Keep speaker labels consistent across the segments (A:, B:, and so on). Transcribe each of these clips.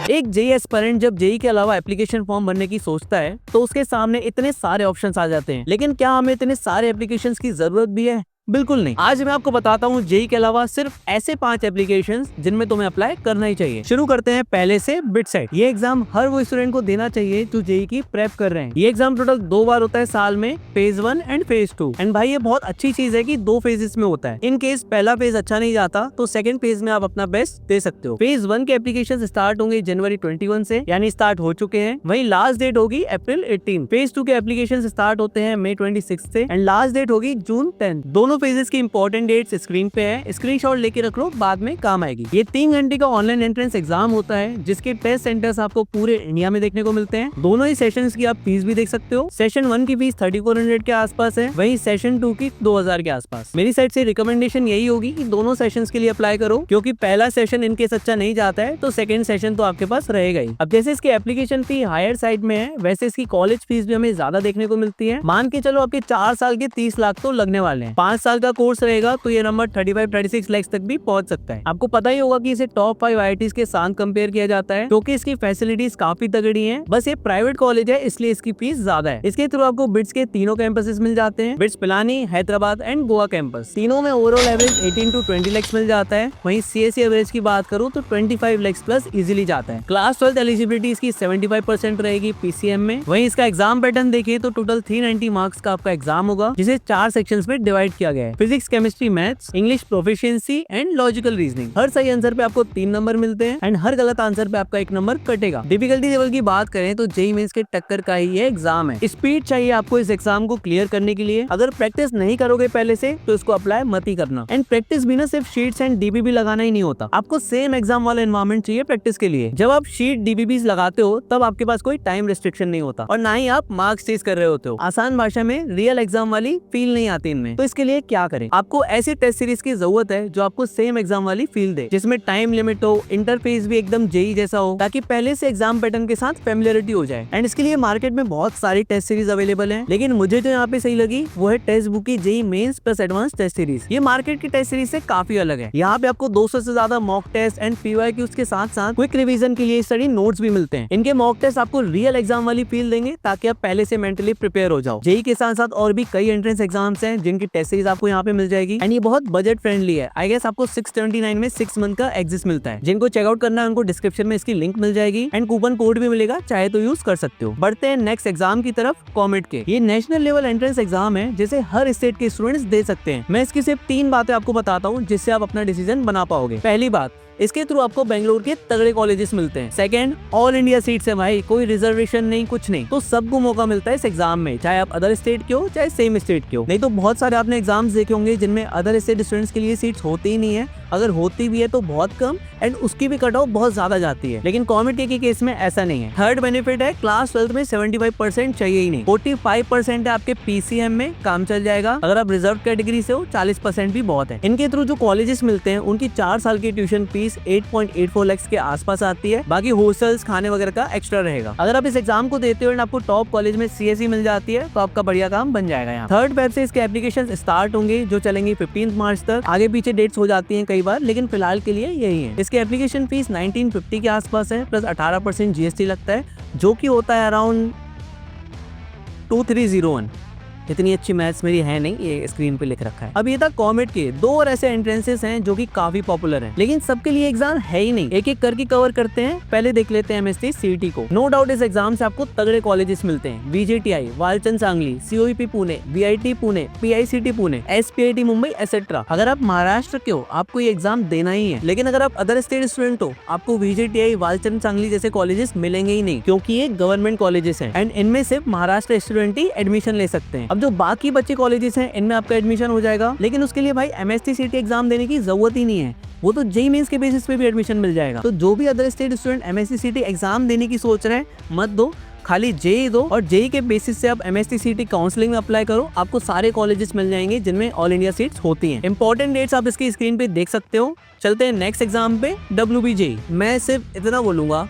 A: एक JEE aspirant जब JEE के अलावा एप्लीकेशन फॉर्म भरने की सोचता है तो उसके सामने इतने सारे ऑप्शंस आ जाते हैं, लेकिन क्या हमें इतने सारे एप्लीकेशंस की जरूरत भी है? बिल्कुल नहीं। आज मैं आपको बताता हूँ जेई के अलावा सिर्फ ऐसे 5 एप्लीकेशंस जिनमें तुम्हें अप्लाई करना ही चाहिए। शुरू करते हैं पहले से बिटसेट। ये एग्जाम हर वो स्टूडेंट को देना चाहिए जो जेई की प्रेप कर रहे हैं। ये एग्जाम टोटल 2 बार होता है साल में, फेज 1 एंड फेज 2। एंड भाई ये बहुत अच्छी चीज है कि 2 फेजेस में होता है। इन केस पहला फेज अच्छा नहीं जाता तो सेकंड फेज में आप अपना बेस्ट दे सकते हो। फेज 1 के एप्लीकेशन स्टार्ट होंगे जनवरी 21 से, यानी स्टार्ट हो चुके हैं। वहीं लास्ट डेट होगी अप्रैल 18। फेज 2 के एप्लीकेशन स्टार्ट होते हैं मई 26 से एंड लास्ट डेट होगी जून 10। दोनों फेजेस की इंपॉर्टेंट डेट्स स्क्रीन पे है, स्क्रीनशॉट लेके रख लो, बाद में काम आएगी। ये 3 घंटे का ऑनलाइन एंट्रेंस एग्जाम होता है जिसके टेस्ट सेंटर्स आपको पूरे इंडिया में देखने को मिलते हैं। दोनों ही सेशंस की आप फीस भी देख सकते हो। सेशन 1 की फीस 3400 के आसपास है, वहीं सेशन 2 की 2000 के आसपास। मेरी साइड से रिकमेंडेशन यही होगी कि दोनों सेशंस के लिए अप्लाई करो, क्योंकि पहला सेशन इनकेस अच्छा नहीं जाता है तो सेकंड सेशन तो आपके पास रहेगा ही। अब जैसे इसकी एप्लीकेशन फी हायर साइड में है, वैसे इसकी कॉलेज फीस भी हमें ज्यादा देखने को मिलती है। मान के चलो आपके 4 साल के 30 लाख तो लगने वाले हैं। 5 साल का कोर्स रहेगा तो ये नंबर 35-36 लाख तक भी पहुंच सकता है। आपको पता ही होगा कि इसे टॉप 5 आईआईटीज के साथ कंपेयर किया जाता है, क्योंकि इसकी फैसिलिटीज काफी तगड़ी हैं। बस ये प्राइवेट कॉलेज है इसलिए इसकी फीस ज्यादा है। इसके थ्रू आपको बिट्स के तीनों कैंपसेस मिल जाते हैं, bits Pilani, Hyderabad and Goa campus. तीनों में ओवरऑल एवरेज 18 to 20 लाख मिल जाता है। वहीं सीएससी एवरेज की बात करूं तो 25 लाख प्लस इजीली जाता है। क्लास 12 एलिजिबिलिटी इसकी 75% रहेगी पीसीएम में। वहीं इसका एग्जाम पैटर्न देखिए तो टोटल 390 मार्क्स का आपका एग्जाम होगा, जिसे 4 सेक्शंस में डिवाइड किया गया है। Physics, chemistry, maths, English proficiency and logical reasoning. हर सही आंसर पे आपको 3 नंबर मिलते हैं एंड हर गलत आंसर पे आपका 1 नंबर कटेगा। डिफिकल्टी लेवल की बात करें तो जेईई मेंस के टक्कर का ही ये एग्जाम है। स्पीड चाहिए आपको इस एग्जाम को क्लियर करने के लिए। अगर प्रैक्टिस नहीं करोगे पहले से तो इसको अप्लाई मत ही करना। एंड प्रैक्टिस भी ना सिर्फ शीट्स एंड डीबीबी लगाना ही नहीं होता, आपको सेम एग्जाम वाला एनवायरनमेंट चाहिए प्रैक्टिस के लिए। जब आप शीट डीबीबी लगाते हो तब आपके पास कोई टाइम रिस्ट्रिक्शन नहीं होता और ना ही आप मार्क्स चेज कर रहे होते हो। आसान भाषा में रियल एग्जाम वाली फील नहीं आती इनमें। तो इसके लिए क्या करें? आपको ऐसी टेस्ट सीरीज की जरूरत है जो आपको सेम एग्जाम वाली फील दे, जिसमें टाइम लिमिट हो, इंटरफेस भी एकदम जेई जैसा हो, ताकि पहले से एग्जाम पैटर्न के साथ फेमिलियरिटी हो जाए। एंड इसके लिए मार्केट में बहुत सारी टेस्ट सीरीज अवेलेबल है, लेकिन मुझे जो यहाँ पे सही लगी वो है टेस्ट बुक की JEE mains plus advance test series. ये मार्केट की टेस्ट सीरीज से काफी अलग है। यहाँ पे आपको 200 से ज्यादा मॉक टेस्ट एंड पीवाईक्यूज के साथ साथ क्विक रिवीजन के लिए स्टडी नोट्स भी मिलते हैं। इनके मॉक टेस्ट आपको रियल एग्जाम वाली फील देंगे, ताकि आप पहले से मेंटली प्रिपेयर हो जाओ। जेईई के साथ साथ और भी कई एंट्रेंस एग्जाम्स हैं जिनकी टेस्ट सीरीज आपको यहाँ पे मिल जाएगी। एंड ये बहुत बजट फ्रेंडली है। आई गेस आपको 679 में 6 मंथ का एक्सेस मिलता है। जिनको चेकआउट करना है उनको डिस्क्रिप्शन में इसकी लिंक मिल जाएगी एंड कूपन कोड भी मिलेगा, चाहे तो यूज कर सकते हो। बढ़ते हैं नेक्स्ट एग्जाम की तरफ, कॉमेट के। ये नेशनल लेवल एंट्रेंस एग्जाम है जिसे हर स्टेट के स्टूडेंट्स दे सकते हैं। मैं इसकी सिर्फ 3 बातें आपको बताता हूँ जिससे आप अपना डिसीजन बना पाओगे। पहली बात, इसके थ्रू आपको बेंगलुरु के तगड़े कॉलेजेस मिलते हैं। सेकंड, ऑल इंडिया सीट्स है भाई, कोई रिजर्वेशन नहीं, कुछ नहीं, तो सबको मौका मिलता है इस एग्जाम में, चाहे आप अदर स्टेट के हो चाहे सेम स्टेट के हो। नहीं तो बहुत सारे आपने एग्जाम्स देखे होंगे जिनमें अदर स्टेट स्टूडेंट्स के लिए सीट्स होती ही नहीं है, अगर होती भी है तो बहुत कम एंड उसकी भी कट ऑफ बहुत ज्यादा जाती है। लेकिन कॉमेट के केस में ऐसा नहीं है। थर्ड बेनिफिट है, क्लास 12 में 75% चाहिए ही नहीं, 45% है आपके पीसीएम में, काम चल जाएगा। अगर आप रिजर्व कैटेगरी से हो 40% भी बहुत है। इनके थ्रू जो कॉलेजेस मिलते हैं उनकी 4 साल की ट्यूशन फीस 8.84 लाख के आसपास आती है। बाकी हॉस्टल्स, खाने वगैरह का एक्स्ट्रा रहेगा। अगर आप इस एग्जाम को देते हो एंड आपको टॉप कॉलेज में सीएससी मिल जाती है तो आपका बढ़िया काम बन जाएगा। यहाँ थर्ड वेब से इसके एप्लीकेशन स्टार्ट होंगे जो चलेंगे 15 मार्च तक। आगे पीछे डेट्स हो जाती है कई बार, लेकिन फिलहाल के लिए यही है। इसके एप्लीकेशन फीस 1950 के आसपास है, प्लस 18% जीएसटी लगता है, जो कि होता है अराउंड 2301। इतनी अच्छी मैथ्स मेरी है नहीं, ये स्क्रीन पे लिख रखा है। अब ये था कॉमेट के। 2 और ऐसे एंट्रेंसेस हैं जो कि काफी पॉपुलर हैं, लेकिन सबके लिए एग्जाम है ही नहीं। एक एक करके कवर करते हैं। पहले देख लेते हैं एमएसटी सीईटी को। नो डाउट इस एग्जाम से आपको तगड़े कॉलेजेस मिलते हैं। VJTI, Walchand Sangli, COEP Pune, VIT Pune, PICT Pune, SPIT Mumbai etcetera. अगर आप महाराष्ट्र के हो आपको ये एग्जाम देना ही है, लेकिन अगर आप अदर स्टेट स्टूडेंट हो आपको वीजेटीआई, वालचंद सांगली जैसे कॉलेजेस मिलेंगे ही नहीं, क्योंकि ये गवर्नमेंट कॉलेजेस हैं एंड इनमें सिर्फ महाराष्ट्र स्टूडेंट ही एडमिशन ले सकते हैं। अब जो बाकी बच्चे कॉलेजेस हैं इनमें आपका एडमिशन हो जाएगा, लेकिन उसके लिए भाई एमएसटी सीईटी एग्जाम देने की जरूरत ही नहीं है, वो तो जेईई मेंस के बेसिस पे भी एडमिशन मिल जाएगा। तो जो भी other state student MST CET exam देने की सोच रहे हैं मत दो, खाली जेईई दो और जेईई के बेसिस से आप एमएसटी सीईटी काउंसलिंग में अप्लाई करो। आपको सारे कॉलेजेस मिल जाएंगे जिनमें ऑल इंडिया सीट्स होती हैं। इंपॉर्टेंट डेट्स आप इसकी स्क्रीन पे देख सकते हो। चलते हैं नेक्स्ट एग्जाम पे, डब्ल्यूबी जेईई। मैं सिर्फ इतना बोलूंगा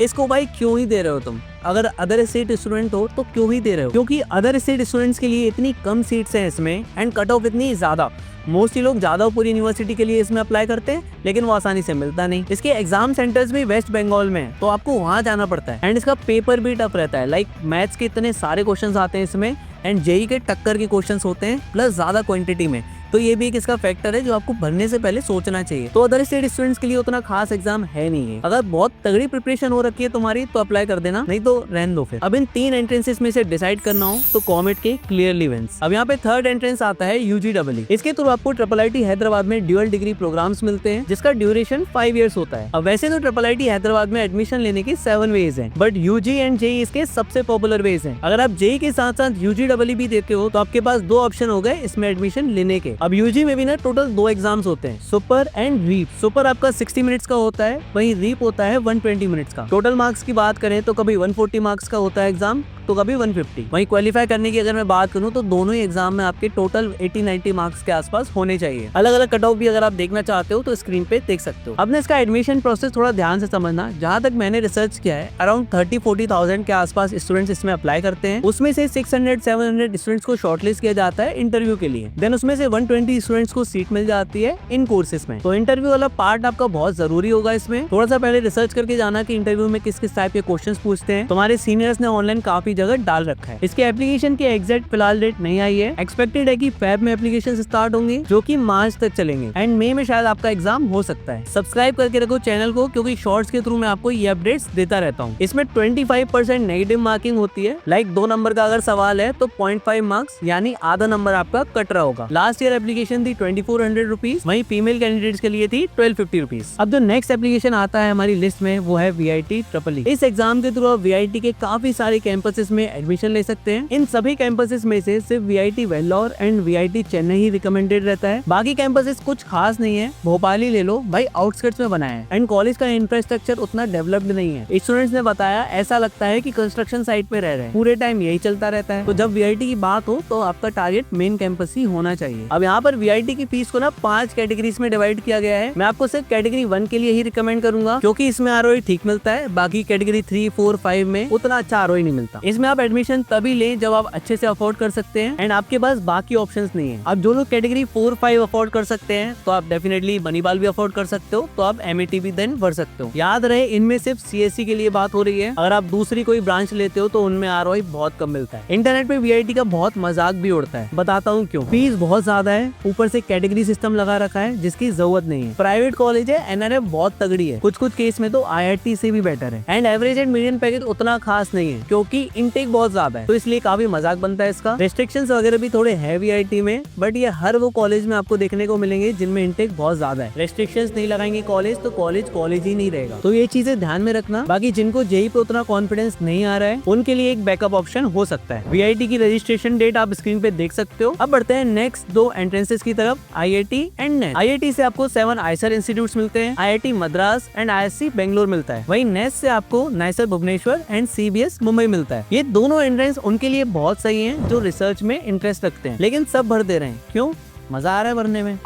A: इसको भाई क्यों ही दे रहे हो तुम? अगर अदर स्टेट स्टूडेंट हो तो क्यों ही दे रहे हो? क्योंकि अदर स्टेट स्टूडेंट्स के लिए इतनी कम सीट्स हैं इसमें एंड कट ऑफ इतनी ज्यादा। मोस्टली लोग जादवपुर यूनिवर्सिटी के लिए इसमें अप्लाई करते हैं, लेकिन वो आसानी से मिलता नहीं। इसके एग्जाम सेंटर्स भी वेस्ट बंगाल में है, तो आपको वहाँ जाना पड़ता है एंड इसका पेपर भी टफ रहता है। लाइक मैथ्स के इतने सारे क्वेश्चंस आते हैं इसमें एंड जेई के टक्कर के क्वेश्चंस होते हैं प्लस ज्यादा क्वांटिटी में। तो ये भी एक इसका फैक्टर है जो आपको भरने से पहले सोचना चाहिए। तो अदर स्टेट स्टूडेंट्स के लिए उतना खास एग्जाम है नहीं है। अगर बहुत तगड़ी प्रिपरेशन हो रखी है तुम्हारी तो अप्लाई कर देना, नहीं तो रहने दो फिर। अब इन 3 एंट्रेंसेस में से डिसाइड करना हो तो कॉमेट के क्लियरली विंस। अब यहाँ पे थर्ड एंट्रेंस आता है यूजीडब्ल्यू। इसके थ्रू आपको IIIT हैदराबाद में ड्यूअल डिग्री प्रोग्राम्स मिलते हैं जिसका ड्यूरेशन 5 इयर्स होता है। अब वैसे तो IIIT हैदराबाद में एडमिशन लेने के 7 वेज है, बट यूजी एंड जेई इसके सबसे पॉपुलर वेज है। अगर आप जेई के साथ साथ यूजीडब्ल्यू भी देते हो तो आपके पास 2 ऑप्शन हो गए इसमें एडमिशन लेने के। अब यूजी में भी ना टोटल 2 एग्जाम्स होते हैं, सुपर एंड रीप। सुपर आपका 60 मिनट्स का होता है, वहीं रीप होता है 120 मिनट्स का। टोटल मार्क्स की बात करें तो कभी 140 मार्क्स का होता है एग्जाम तो कभी 150। वहीं क्वालिफाई करने की अगर मैं बात करूं तो दोनों ही एग्जाम में आपके टोटल 80-90 मार्क्स के आसपास होने चाहिए। अलग अलग कट ऑफ भी अगर आप देखना चाहते हो तो स्क्रीन पे देख सकते हो। अब इसका एडमिशन प्रोसेस थोड़ा ध्यान से समझना। जहां तक मैंने रिसर्च किया है अराउंड 30-40,000 के आसपास स्टूडेंट्स इसमें अप्लाई करते हैं। उसमें से 600-700 स्टूडेंट्स को शॉर्टलिस्ट किया जाता है इंटरव्यू के लिए। देन उसमें से 120 स्टूडेंट्स को सीट मिल जाती है इन कोर्सेज में। तो इंटरव्यू वाला पार्ट आपका बहुत जरूरी होगा। इसमें थोड़ा सा पहले रिसर्च करके जाना कि इंटरव्यू में किस किस टाइप के क्वेश्चंस पूछते हैं। तुम्हारे सीनियर्स ने ऑनलाइन काफी जगह डाल रखा है। इसके एप्लीकेशन की एग्जैक्ट फिलहाल डेट नहीं आई है। एक्सपेक्टेड है कि फेब में एप्लीकेशन स्टार्ट होंगे जो कि मार्च तक चलेंगे एंड मई में शायद आपका एग्जाम हो सकता है। सब्सक्राइब करके रखो चैनल को, क्योंकि शॉर्ट्स के थ्रू मैं आपको ये अपडेट्स देता रहता हूँ। इसमें 25% नेगेटिव मार्किंग होती है। लाइक 2 नंबर का अगर सवाल है तो 0.5 मार्क्स यानी आधा नंबर आपका कट रहा होगा। लास्ट ईयर एप्लीकेशन थी 2400 रुपीज, वहीं फीमेल कैंडिडेट्स के लिए थी 1250 रुपीज। अब जो नेक्स्ट एप्लीकेशन आता है हमारी लिस्ट में वो है VIT-EE। इस एग्जाम के थ्रू आप VIT के काफी सारे कैंपसेस में एडमिशन ले सकते हैं। इन सभी कैंपसेस में से सिर्फ VIT Vellore and VIT Chennai he recommended रहता है। बाकी कैंपसेस कुछ खास नहीं है। भोपाल ही ले लो भाई, आउटस्कर्ट्स में बना है एंड कॉलेज का इंफ्रास्ट्रक्चर उतना डेवलप्ड नहीं है। स्टूडेंट्स ने बताया ऐसा लगता है कि कंस्ट्रक्शन साइट पे रह रहे हैं, पूरे टाइम यही चलता रहता है। तो जब VIT की बात हो तो आपका टारगेट मेन कैंपस ही होना चाहिए। अब यहाँ पर VIT की फीस को ना 5 कैटेगरीज में डिवाइड किया गया है। मैं आपको सिर्फ कैटेगरी 1 के लिए ही रिकमेंड करूंगा, क्योंकि इसमें ROI ठीक मिलता है। बाकी कैटेगरी 3, 4, 5 में उतना अच्छा ROI नहीं मिलता। इसमें आप एडमिशन तभी लें जब आप अच्छे से अफोर्ड कर सकते हैं एंड आपके पास बाकी ऑप्शंस नहीं है। अब जो लोग कैटेगरी 4, 5 अफोर्ड कर सकते हैं तो आप डेफिनेटली मनीपाल भी अफोर्ड कर सकते हो, तो आप MAT भी देन भर सकते हो। याद रहे इनमें सिर्फ CSE के लिए बात हो रही है। अगर आप दूसरी कोई ब्रांच लेते हो तो उनमें ROI बहुत कम मिलता है। इंटरनेट पे VIT का बहुत मजाक भी उड़ता है, बताता हूँ क्यों। फीस बहुत ज्यादा है, ऊपर से कैटेगरी सिस्टम लगा रखा है जिसकी जरूरत नहीं है। प्राइवेट कॉलेज है, NRF बहुत तगड़ी है, कुछ कुछ केस में तो IIT से भी बेटर है and average and median package उतना खास नहीं है क्योंकि इनटेक बहुत ज्यादा है, तो इसलिए काफी मजाक बनता है इसका। रेस्ट्रिक्शंस वगैरह भी थोड़े है VIT में, बट ये हर वो कॉलेज में आपको देखने को मिलेंगे जिनमें इनटेक बहुत ज्यादा है। रेस्ट्रिक्शंस नहीं लगाएंगे कॉलेज तो कॉलेज ही नहीं रहेगा। तो ये चीजें ध्यान में रखना। बाकी जिनको जेई पे उतना कॉन्फिडेंस नहीं आ रहा है उनके लिए एक बैकअप ऑप्शन हो सकता है। VIT की रजिस्ट्रेशन डेट आप स्क्रीन पे देख सकते हो। अब बढ़ते हैं नेक्स्ट 2 एंट्रेंसेस की तरफ, IIT एंड नेट। IIT से आपको 7 आईसर इंस्टीट्यूट मिलते हैं, IIT Madras and ISC Bangalore मिलता है। वहीं नेट से आपको NISER Bhubaneswar and CBS Mumbai मिलता है। ये दोनों एंट्रेंस उनके लिए बहुत सही है जो रिसर्च में इंटरेस्ट रखते हैं, लेकिन सब भर दे रहे हैं। क्यों? मजा आ रहा है भरने में।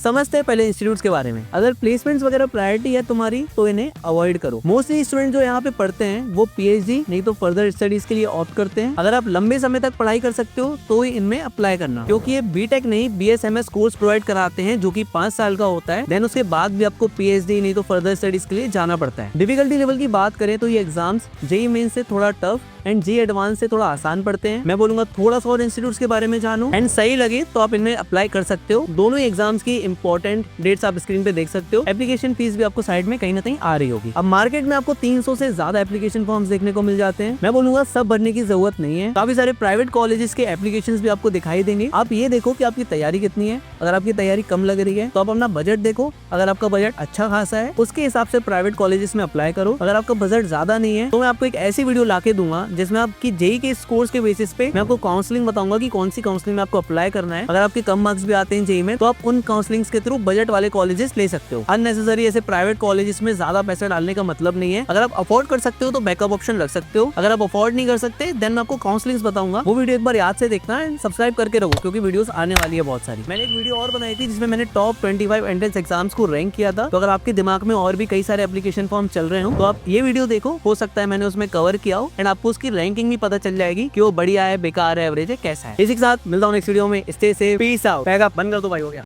A: समझते हैं पहले इंस्टीट्यूट्स के बारे में। अगर प्लेसमेंट्स वगैरह प्रायोरिटी है तुम्हारी तो इन्हें अवॉइड करो। मोस्टली स्टूडेंट जो यहाँ पे पढ़ते हैं वो PhD नहीं तो फर्दर स्टडीज के लिए ऑप्ट करते हैं। अगर आप लंबे समय तक पढ़ाई कर सकते हो तो ही इनमें अप्लाई करना, क्योंकि ये BTech नहीं BSMS कोर्स प्रोवाइड कराते हैं जो कि 5 साल का होता है। देन उसके बाद भी आपको PhD नहीं तो फर्दर स्टडीज के लिए जाना पड़ता है। डिफिकल्टी लेवल की बात करें तो ये एग्जाम्स JEE मेन से थोड़ा टफ एंड JEE एडवांस से थोड़ा आसान पड़ते हैं। मैं बोलूंगा थोड़ा सा और इंस्टीट्यूट्स के बारे में जानो एंड सही लगे तो आप इनमें अप्लाई कर सकते हो। दोनों ही एग्जाम्स की इंपॉर्टेंट डेट्स आप स्क्रीन पे देख सकते हो। एप्लीकेशन फीस भी आपको साइड में कहीं ना कहीं आ रही होगी। अब मार्केट में आपको 300 से ज्यादा एप्लीकेशन फॉर्म्स देखने को मिल जाते हैं। मैं बोलूंगा सब भरने की जरूरत नहीं है। काफी सारे प्राइवेट कॉलेजेस के एप्लीकेशंस भी आपको दिखाई देंगे। आप ये देखो कि आपकी तैयारी कितनी है। अगर आपकी तैयारी कम लग रही है तो आप अपना बजट देखो। अगर आपका बजट अच्छा खासा है उसके हिसाब से प्राइवेट कॉलेजेस में अप्लाई करो। अगर आपका बजट ज्यादा नहीं है तो मैं आपको एक ऐसी वीडियो लाके दूंगा जिसमें आपकी JEE के स्कोर्स के बेसिस पे मैं आपको काउंसलिंग बताऊंगा कि कौन सी काउंसलिंग में आपको अप्लाई करना है। अगर आपके कम मार्क्स भी आते हैं JEE में तो आप उन काउंसलिंग लिंक्स के थ्रू बजट वाले कॉलेजेस ले सकते हो। अननेसेसरी ऐसे प्राइवेट कॉलेजेस में ज्यादा पैसा डालने का मतलब नहीं है। अगर आप अफोर्ड कर सकते हो तो बैकअप ऑप्शन रख सकते हो। अगर आप अफोर्ड नहीं कर सकते देन मैं आपको काउंसलिंग्स बताऊंगा, वो वीडियो एक बार याद से देखना एंड सब्सक्राइब करके रखो क्योंकि वीडियोस आने वाली है बहुत सारी। मैंने एक वीडियो और बनाई थी जिसमें मैंने टॉप 25 एंट्रेंस एग्जाम्स को रैंक किया था। तो अगर आपके दिमाग में और भी कई सारे एप्लीकेशन फॉर्म चल रहे हो तो आप ये वीडियो देखो, हो सकता है मैंने उसमें कवर किया हो एंड आपको उसकी रैंकिंग भी पता चल जाएगी कि वो बढ़िया है, बेकार है, एवरेज है, कैसा है। इसी के साथ मिलता हूँ नेक्स्ट वीडियो में। Stay safe, peace out. Bag up बंद कर दो भाई, हो गया।